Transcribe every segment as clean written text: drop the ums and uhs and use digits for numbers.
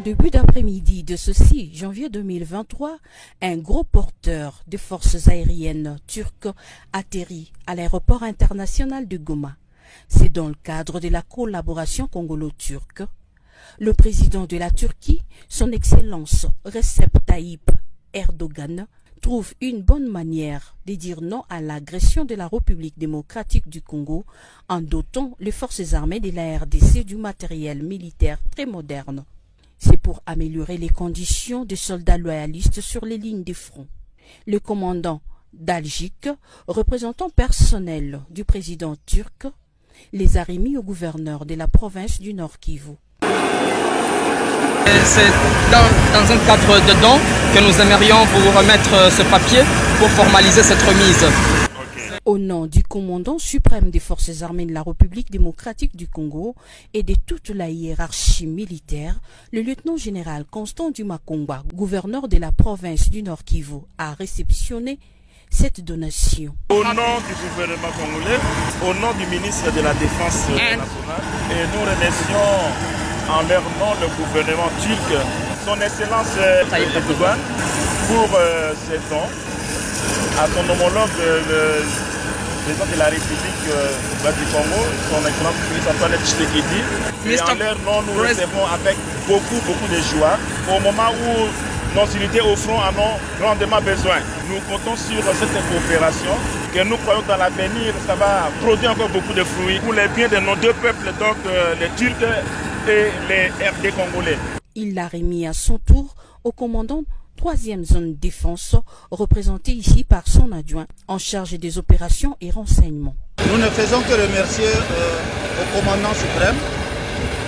début d'après-midi de ce 6 janvier 2023, un gros porteur de forces aériennes turques atterrit à l'aéroport international de Goma. C'est dans le cadre de la collaboration congolo-turque. Le président de la Turquie, son Excellence Recep Tayyip Erdogan, trouve une bonne manière de dire non à l'agression de la République démocratique du Congo en dotant les forces armées de la RDC du matériel militaire très moderne. C'est pour améliorer les conditions des soldats loyalistes sur les lignes de front. Le commandant Daljik, représentant personnel du président turc, les a remis au gouverneur de la province du Nord Kivu. C'est dans un cadre dedans que nous aimerions vous remettre ce papier pour formaliser cette remise. Au nom du commandant suprême des forces armées de la République démocratique du Congo et de toute la hiérarchie militaire, le lieutenant-général Constant Dumakongwa, gouverneur de la province du Nord Kivu, a réceptionné cette donation. Au nom du gouvernement congolais, au nom du ministre de la Défense nationale, et nous remercions en leur nom le gouvernement turc, son Excellence Tayyip Erdogan, pour ces dons à son homologue, le président de la République du Congo, son Excellence Antoine Tshisekedi. Et en leur nom, nous recevons avec beaucoup de joie au moment où nos unités au front en ont grandement besoin. Nous comptons sur cette coopération que nous croyons dans l'avenir, ça va produire encore beaucoup de fruits pour les biens de nos deux peuples, donc les Turcs et les RD congolais. Il l'a remis à son tour au commandant 3e zone défense, représenté ici par son adjoint en charge des opérations et renseignements. Nous ne faisons que remercier au commandant suprême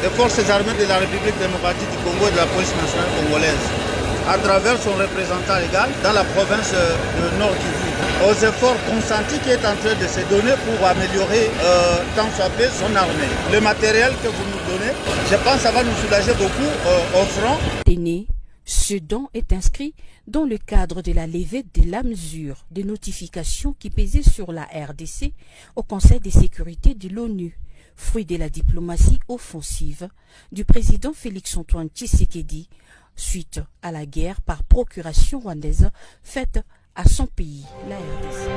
des forces armées de la République démocratique du Congo et de la police nationale congolaise, à travers son représentant légal dans la province de Nord Kivu, aux efforts consentis qui est en train de se donner pour améliorer tant soit peu son armée. Le matériel que vous nous donnez, je pense que ça va nous soulager beaucoup au front. Ce don est inscrit dans le cadre de la levée de la mesure de notification qui pesait sur la RDC au Conseil de sécurité de l'ONU, fruit de la diplomatie offensive du président Félix-Antoine Tshisekedi suite à la guerre par procuration rwandaise faite à son pays, la RDC.